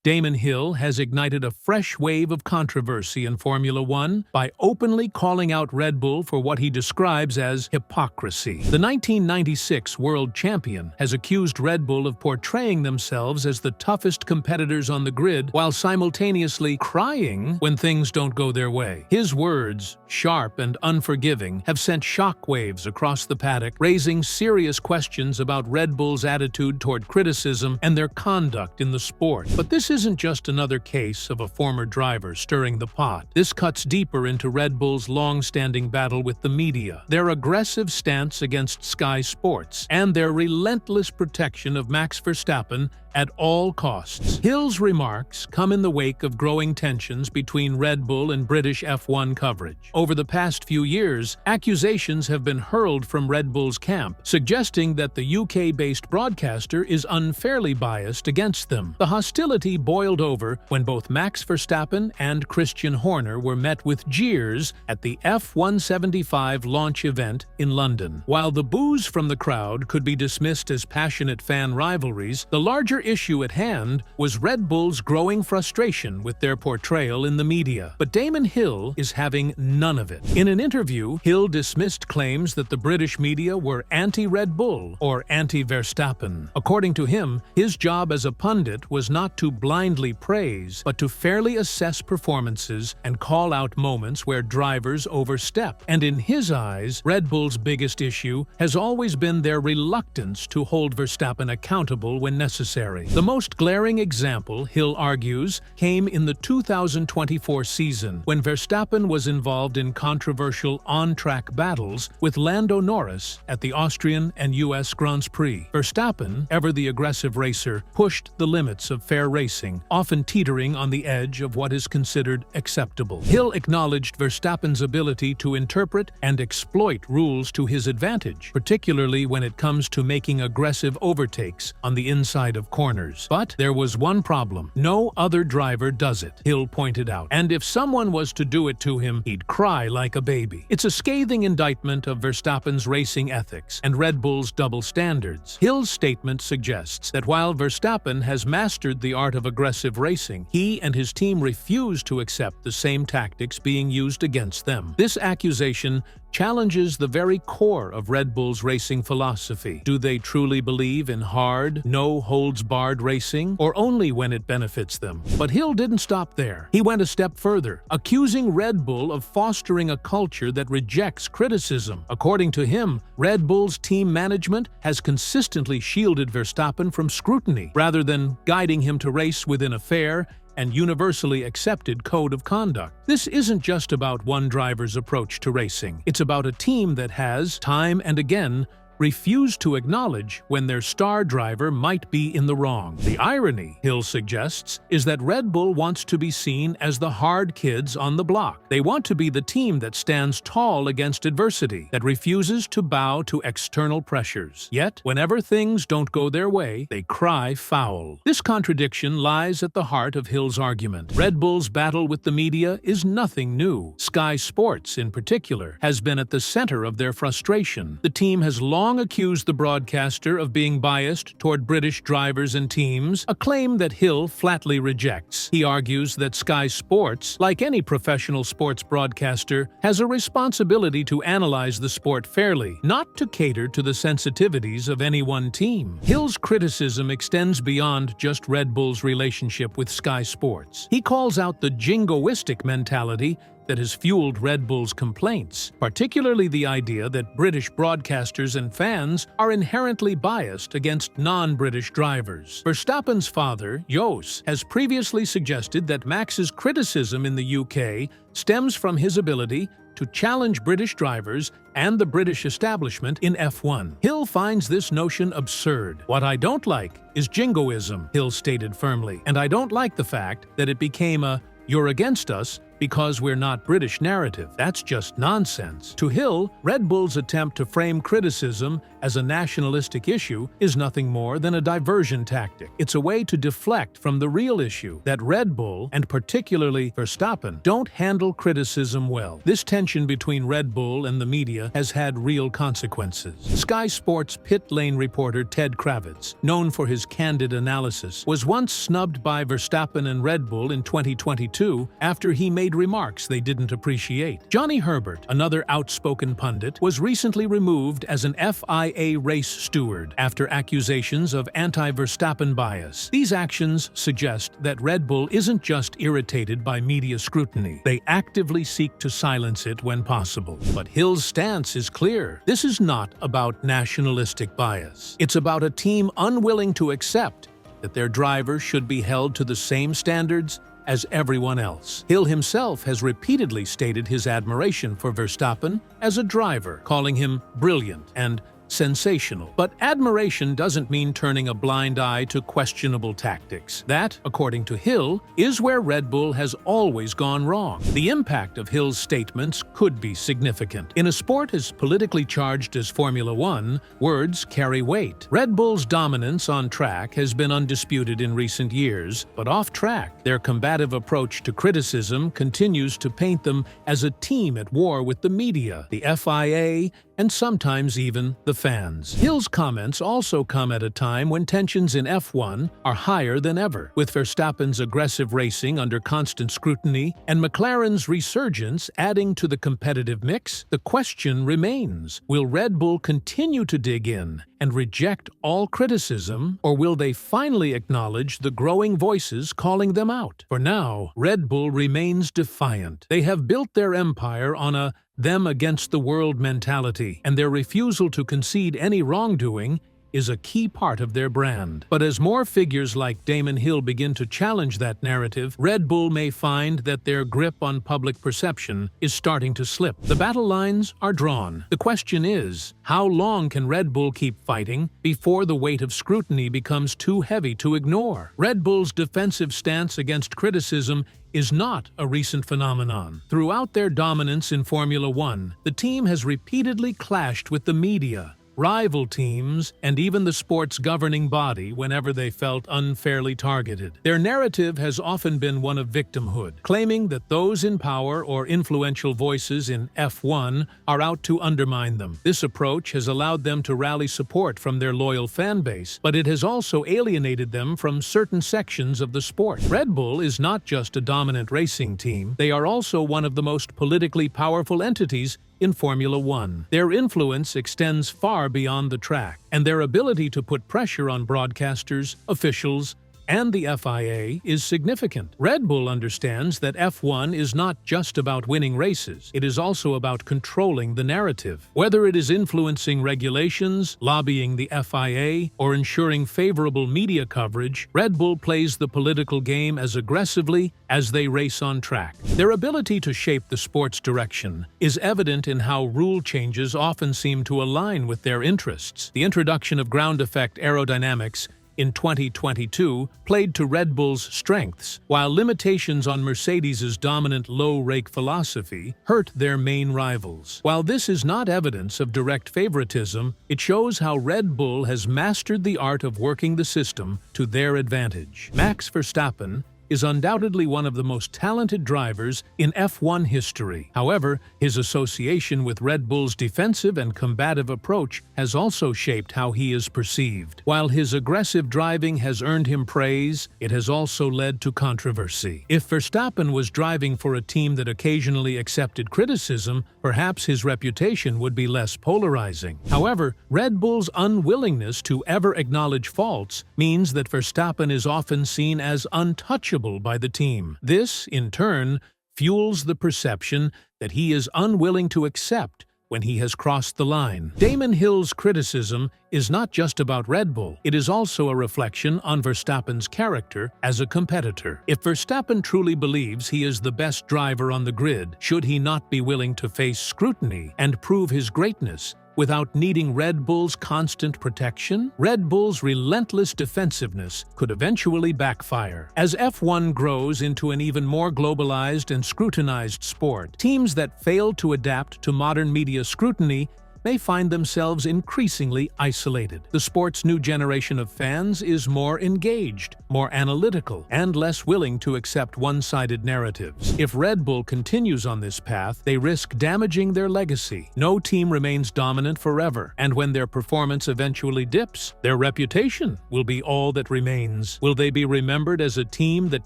Damon Hill has ignited a fresh wave of controversy in Formula One by openly calling out Red Bull for what he describes as hypocrisy. The 1996 world champion has accused Red Bull of portraying themselves as the toughest competitors on the grid while simultaneously crying when things don't go their way. His words, sharp and unforgiving, have sent shockwaves across the paddock, raising serious questions about Red Bull's attitude toward criticism and their conduct in the sport. But this isn't just another case of a former driver stirring the pot. This cuts deeper into Red Bull's long-standing battle with the media, their aggressive stance against Sky Sports, and their relentless protection of Max Verstappen at all costs. Hill's remarks come in the wake of growing tensions between Red Bull and British F1 coverage. Over the past few years, accusations have been hurled from Red Bull's camp, suggesting that the UK-based broadcaster is unfairly biased against them. The hostility boiled over when both Max Verstappen and Christian Horner were met with jeers at the F175 launch event in London. While the boos from the crowd could be dismissed as passionate fan rivalries, the larger issue at hand was Red Bull's growing frustration with their portrayal in the media. But Damon Hill is having none of it. In an interview, Hill dismissed claims that the British media were anti-Red Bull or anti-Verstappen. According to him, his job as a pundit was not to blindly praise, but to fairly assess performances and call out moments where drivers overstep. And in his eyes, Red Bull's biggest issue has always been their reluctance to hold Verstappen accountable when necessary. The most glaring example, Hill argues, came in the 2024 season, when Verstappen was involved in controversial on-track battles with Lando Norris at the Austrian and US Grand Prix. Verstappen, ever the aggressive racer, pushed the limits of fair racing, often teetering on the edge of what is considered acceptable. Hill acknowledged Verstappen's ability to interpret and exploit rules to his advantage, particularly when it comes to making aggressive overtakes on the inside of corners. But there was one problem. No other driver does it, Hill pointed out. And if someone was to do it to him, he'd cry like a baby. It's a scathing indictment of Verstappen's racing ethics and Red Bull's double standards. Hill's statement suggests that while Verstappen has mastered the art of aggressive racing, he and his team refuse to accept the same tactics being used against them. This accusation challenges the very core of Red Bull's racing philosophy. Do they truly believe in hard, no-holds-barred racing, or only when it benefits them? But Hill didn't stop there. He went a step further, accusing Red Bull of fostering a culture that rejects criticism. According to him, Red Bull's team management has consistently shielded Verstappen from scrutiny, rather than guiding him to race within a fair and universally accepted code of conduct. This isn't just about one driver's approach to racing. It's about a team that has, time and again, refused to acknowledge when their star driver might be in the wrong. The irony, Hill suggests, is that Red Bull wants to be seen as the hard kids on the block. They want to be the team that stands tall against adversity, that refuses to bow to external pressures. Yet, whenever things don't go their way, they cry foul. This contradiction lies at the heart of Hill's argument. Red Bull's battle with the media is nothing new. Sky Sports, in particular, has been at the center of their frustration. The team has long accused the broadcaster of being biased toward British drivers and teams, a claim that Hill flatly rejects. He argues that Sky Sports, like any professional sports broadcaster, has a responsibility to analyze the sport fairly, not to cater to the sensitivities of any one team. Hill's criticism extends beyond just Red Bull's relationship with Sky Sports. He calls out the jingoistic mentality that has fueled Red Bull's complaints, particularly the idea that British broadcasters and fans are inherently biased against non-British drivers. Verstappen's father, Jos, has previously suggested that Max's criticism in the UK stems from his ability to challenge British drivers and the British establishment in F1. Hill finds this notion absurd. What I don't like is jingoism, Hill stated firmly, and I don't like the fact that it became a "you're against us because we're not British narrative. That's just nonsense. To Hill, Red Bull's attempt to frame criticism as a nationalistic issue is nothing more than a diversion tactic. It's a way to deflect from the real issue that Red Bull, and particularly Verstappen, don't handle criticism well. This tension between Red Bull and the media has had real consequences. Sky Sports pit lane reporter Ted Kravitz, known for his candid analysis, was once snubbed by Verstappen and Red Bull in 2022 after he made remarks they didn't appreciate. Johnny Herbert, another outspoken pundit, was recently removed as an FIA race steward after accusations of anti-Verstappen bias. These actions suggest that Red Bull isn't just irritated by media scrutiny. They actively seek to silence it when possible. But Hill's stance is clear. This is not about nationalistic bias. It's about a team unwilling to accept that their driver should be held to the same standards as everyone else. Hill himself has repeatedly stated his admiration for Verstappen as a driver, calling him brilliant and sensational. But admiration doesn't mean turning a blind eye to questionable tactics. That, according to Hill, is where Red Bull has always gone wrong. The impact of Hill's statements could be significant. In a sport as politically charged as Formula One, words carry weight. Red Bull's dominance on track has been undisputed in recent years, but off track, their combative approach to criticism continues to paint them as a team at war with the media, the FIA, and sometimes even the fans. Hill's comments also come at a time when tensions in F1 are higher than ever. With Verstappen's aggressive racing under constant scrutiny and McLaren's resurgence adding to the competitive mix, the question remains: will Red Bull continue to dig in and reject all criticism, or will they finally acknowledge the growing voices calling them out? For now, Red Bull remains defiant. They have built their empire on a them against the world mentality, and their refusal to concede any wrongdoing is a key part of their brand. But as more figures like Damon Hill begin to challenge that narrative, Red Bull may find that their grip on public perception is starting to slip. The battle lines are drawn. The question is, how long can Red Bull keep fighting before the weight of scrutiny becomes too heavy to ignore? Red Bull's defensive stance against criticism is not a recent phenomenon. Throughout their dominance in Formula One, the team has repeatedly clashed with the media, rival teams, and even the sport's governing body whenever they felt unfairly targeted. Their narrative has often been one of victimhood, claiming that those in power or influential voices in F1 are out to undermine them. This approach has allowed them to rally support from their loyal fan base, but it has also alienated them from certain sections of the sport. Red Bull is not just a dominant racing team, they are also one of the most politically powerful entities in Formula One. Their influence extends far beyond the track, and their ability to put pressure on broadcasters, officials, and the FIA is significant. Red Bull understands that F1 is not just about winning races, it is also about controlling the narrative. Whether it is influencing regulations, lobbying the FIA, or ensuring favorable media coverage, Red Bull plays the political game as aggressively as they race on track. Their ability to shape the sport's direction is evident in how rule changes often seem to align with their interests. The introduction of ground effect aerodynamics in 2022 played to Red Bull's strengths, while limitations on Mercedes's dominant low-rake philosophy hurt their main rivals. While this is not evidence of direct favoritism, it shows how Red Bull has mastered the art of working the system to their advantage. Max Verstappen is undoubtedly one of the most talented drivers in F1 history. However, his association with Red Bull's defensive and combative approach has also shaped how he is perceived. While his aggressive driving has earned him praise, it has also led to controversy. If Verstappen was driving for a team that occasionally accepted criticism, perhaps his reputation would be less polarizing. However, Red Bull's unwillingness to ever acknowledge faults means that Verstappen is often seen as untouchable by the team. This, in turn, fuels the perception that he is unwilling to accept when he has crossed the line. Damon Hill's criticism is not just about Red Bull, it is also a reflection on Verstappen's character as a competitor. If Verstappen truly believes he is the best driver on the grid, should he not be willing to face scrutiny and prove his greatness without needing Red Bull's constant protection? Red Bull's relentless defensiveness could eventually backfire. As F1 grows into an even more globalized and scrutinized sport, teams that fail to adapt to modern media scrutiny may find themselves increasingly isolated. The sport's new generation of fans is more engaged, more analytical, and less willing to accept one-sided narratives. If Red Bull continues on this path, they risk damaging their legacy. No team remains dominant forever, and when their performance eventually dips, their reputation will be all that remains. Will they be remembered as a team that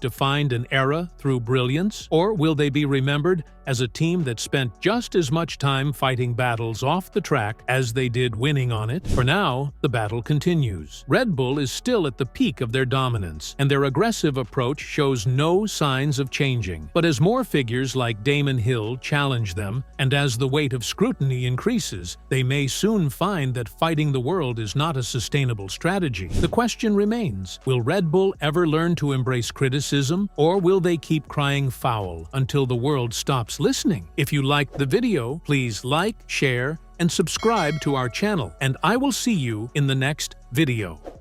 defined an era through brilliance, or will they be remembered as a team that spent just as much time fighting battles off the track as they did winning on it? For now, the battle continues. Red Bull is still at the peak of their dominance, and their aggressive approach shows no signs of changing. But as more figures like Damon Hill challenge them, and as the weight of scrutiny increases, they may soon find that fighting the world is not a sustainable strategy. The question remains, will Red Bull ever learn to embrace criticism, or will they keep crying foul until the world stops listening? If you liked the video, please like, share, and subscribe to our channel, and I will see you in the next video.